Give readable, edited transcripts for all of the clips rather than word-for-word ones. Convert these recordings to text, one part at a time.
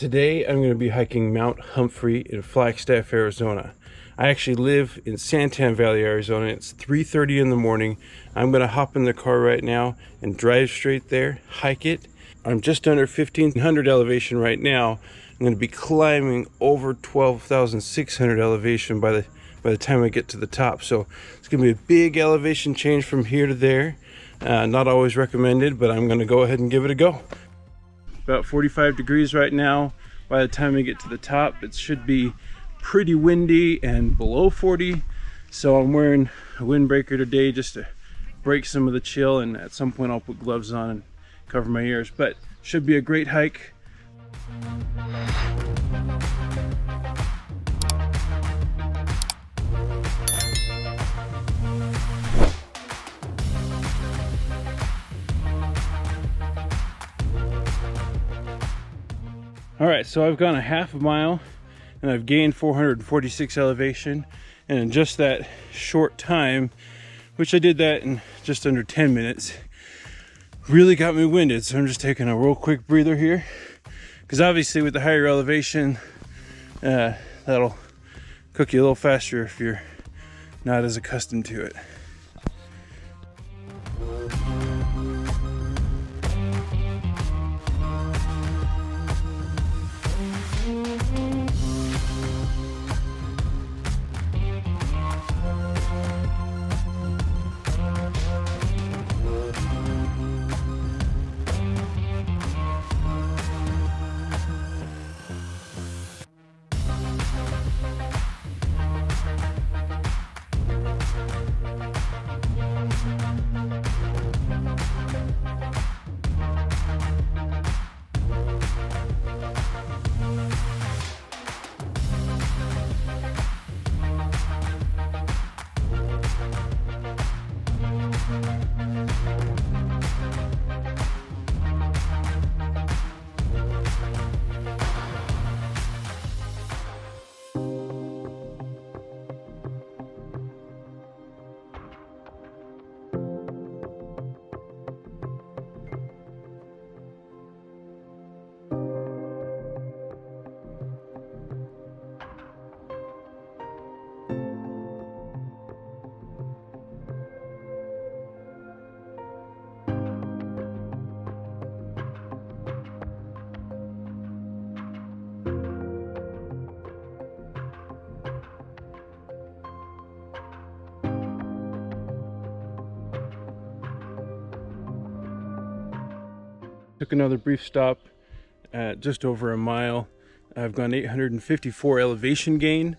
Today I'm going to be hiking Mount Humphrey in Flagstaff, Arizona. I actually live in Santan Valley, Arizona. It's 3:30 in the morning. I'm going to hop in the car right now and drive straight there, hike it. I'm just under 1,500 elevation right now. I'm going to be climbing over 12,600 elevation by the time I get to the top. So it's going to be a big elevation change from here to there. Not always recommended, but I'm going to go ahead and give it a go. About 45 degrees right now. By the time I get to the top, it should be pretty windy and below 40. So I'm wearing a windbreaker today just to break some of the chill, and at some point I'll put gloves on and cover my ears, but should be a great hike. All right, so I've gone a half a mile and I've gained 446 elevation, and in just that short time, which I did that in just under 10 minutes, really got me winded. So I'm just taking a real quick breather here, because obviously with the higher elevation, that'll cook you a little faster if you're not as accustomed to it. Took another brief stop at just over a mile. I've gone 854 elevation gain.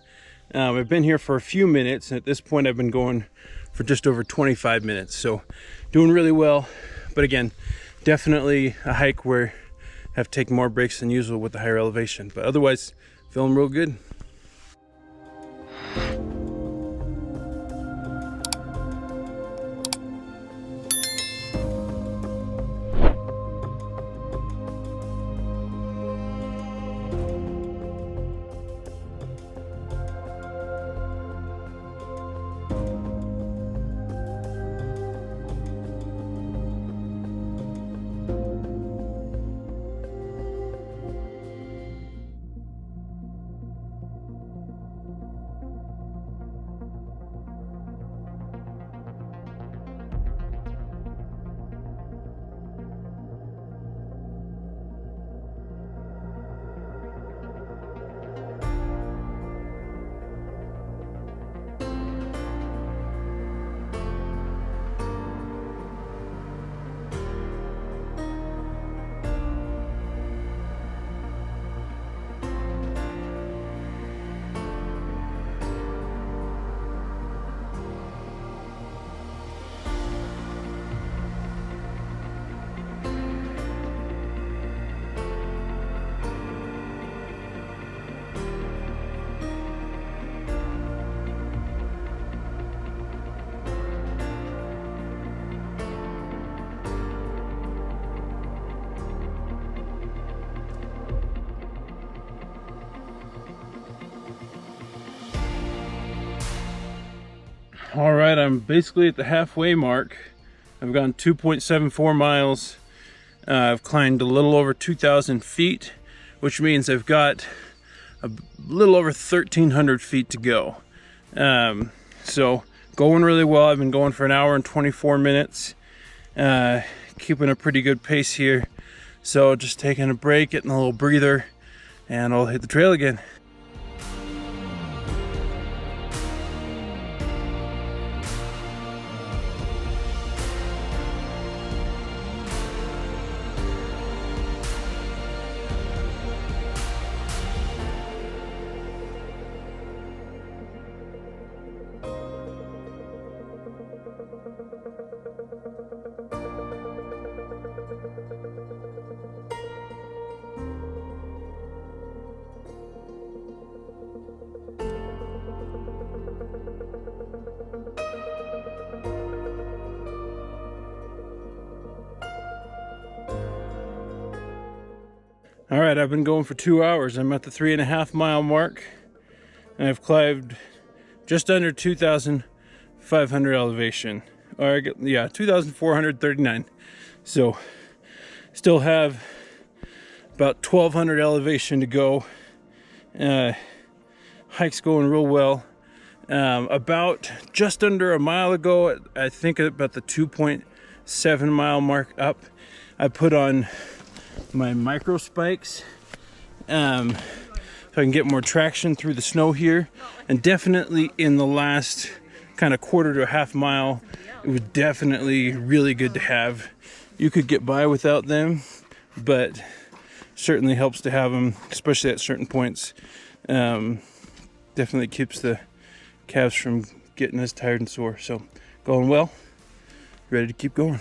I've been here for a few minutes, and at this point I've been going for just over 25 minutes. So doing really well, but again, definitely a hike where I have to take more breaks than usual with the higher elevation, but otherwise feeling real good. All right, I'm basically at the halfway mark. I've gone 2.74 miles. I've climbed a little over 2,000 feet, which means I've got a little over 1,300 feet to go. So going really well. I've been going for an hour and 24 minutes, keeping a pretty good pace here. So just taking a break, getting a little breather, and I'll hit the trail again. All right, I've been going for 2 hours. I'm at the 3.5 mile mark, and I've climbed just under 2,500 elevation. Or yeah, 2,439. So still have about 1,200 elevation to go. Hike's going real well. About just under a mile ago, I think about the 2.7 mile mark up, I put on my micro spikes so I can get more traction through the snow here. And definitely in the last kind of quarter to a half mile, it was definitely really good to have. You could get by without them, but certainly helps to have them, especially at certain points. Definitely keeps the calves from getting as tired and sore. So going well, ready to keep going.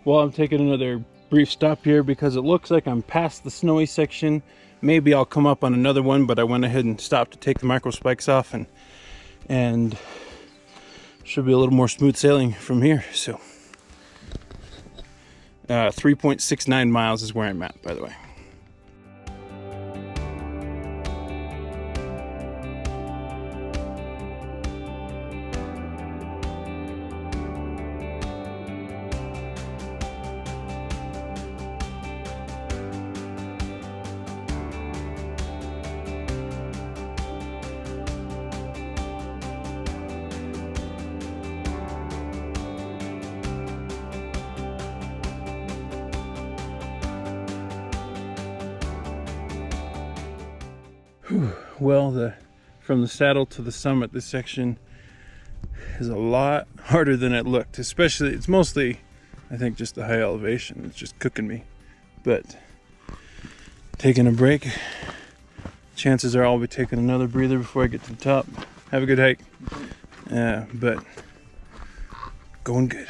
Well, I'm taking another brief stop here because it looks like I'm past the snowy section. Maybe I'll come up on another one, but I went ahead and stopped to take the micro spikes off, and should be a little more smooth sailing from here. So 3.69 miles is where I'm at, by the way. Well, from the saddle to the summit, this section is a lot harder than it looked. Especially, it's mostly, I think, just the high elevation. It's just cooking me. But taking a break. Chances are I'll be taking another breather before I get to the top. Have a good hike. But going good.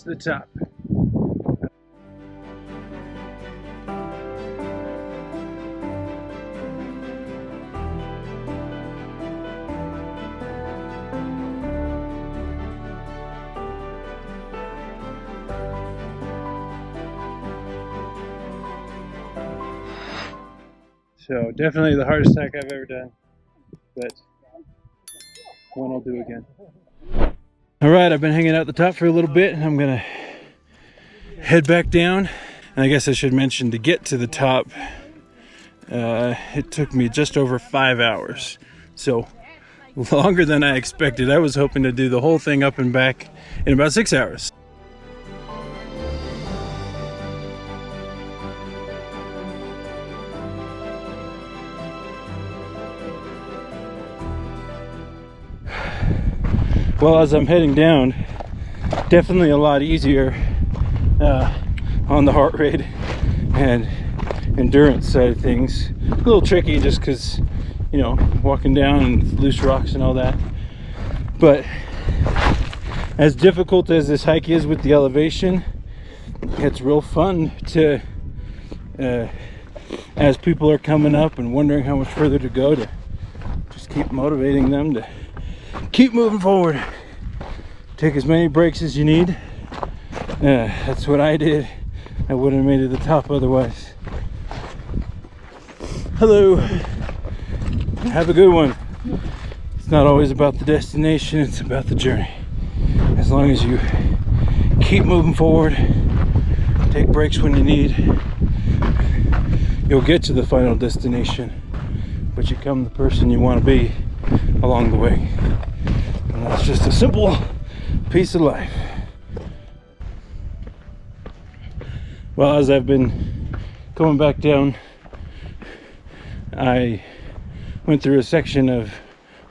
the top. So definitely the hardest hike I've ever done, but one I'll do again. All right, I've been hanging out at the top for a little bit, and I'm gonna head back down. And I guess I should mention, to get to the top, it took me just over 5 hours. So longer than I expected. I was hoping to do the whole thing up and back in about 6 hours. Well, as I'm heading down, definitely a lot easier on the heart rate and endurance side of things. A little tricky just because, you know, walking down and loose rocks and all that. But as difficult as this hike is with the elevation, it's real fun to, as people are coming up and wondering how much further to go, to just keep motivating them to keep moving forward. Take as many breaks as you need. That's what I did. I wouldn't have made it to the top otherwise. Hello. Have a good one. It's not always about the destination, it's about the journey. As long as you keep moving forward, take breaks when you need, you'll get to the final destination, but you become the person you want to be along the way. And that's just a simple piece of life. Well, as I've been coming back down, I went through a section of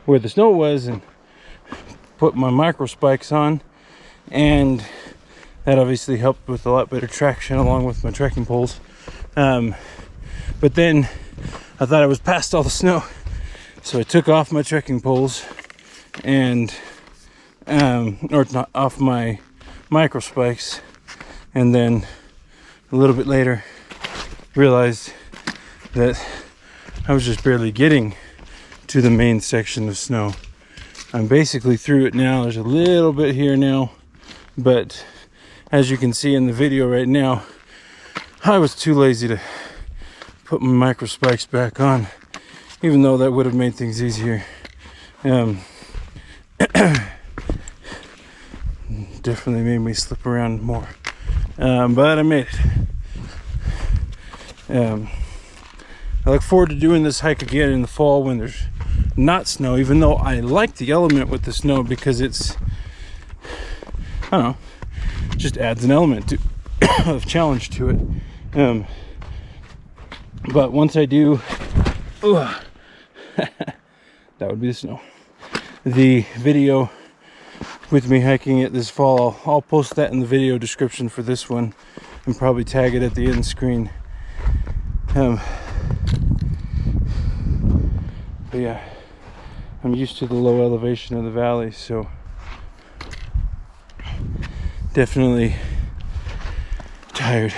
where the snow was and put my micro spikes on, and that obviously helped with a lot better traction along with my trekking poles. But then I thought I was past all the snow, so I took off my trekking poles and or not off my micro spikes, and then a little bit later realized that I was just barely getting to the main section of snow. I'm basically through it now. There's a little bit here now, but as you can see in the video right now, I was too lazy to put my micro spikes back on, even though that would have made things easier. Definitely made me slip around more, but I made it. I look forward to doing this hike again in the fall when there's not snow, even though I like the element with the snow because it's, I don't know, just adds an element of challenge to it. But once I do, that would be the snow. The video with me hiking it this fall, I'll post that in the video description for this one and probably tag it at the end screen. But yeah, I'm used to the low elevation of the valley, so definitely tired.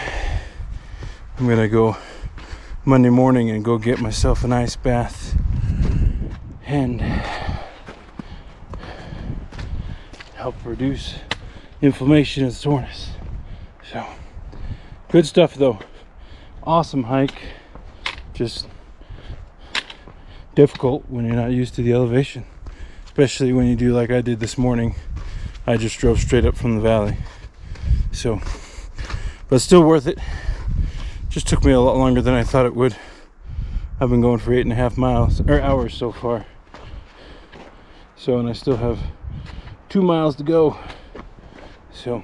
I'm gonna go Monday morning and go get myself an ice bath and help reduce inflammation and soreness. So good stuff though. Awesome hike. Just difficult when you're not used to the elevation, especially when you do like I did this morning. I just drove straight up from the valley. So, but still worth it. Just took me a lot longer than I thought it would. I've been going for 8.5 hours so far. So, and I still have 2 miles to go. So,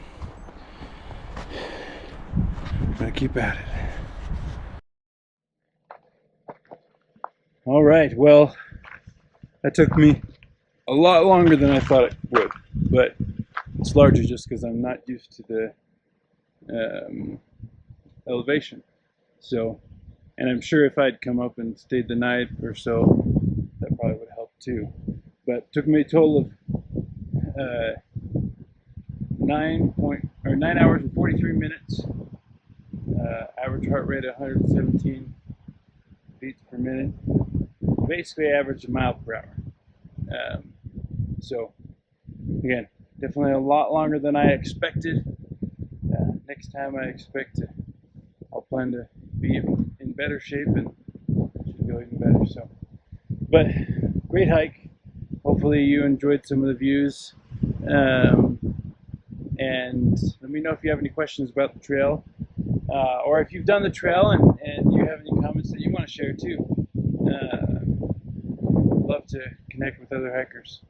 I'm gonna keep at it. All right, well, that took me a lot longer than I thought it would, but it's largely just because I'm not used to the elevation. So, and I'm sure if I'd come up and stayed the night or so, that probably would help too. But it took me a total of or 9 hours and 43 minutes. Average heart rate 117 beats per minute. Basically average a mile per hour. So again, definitely a lot longer than I expected. Next time I'll plan to be in better shape and should go even better. So, but great hike. Hopefully you enjoyed some of the views. And let me know if you have any questions about the trail, or if you've done the trail and you have any comments that you want to share too. Love to connect with other hikers.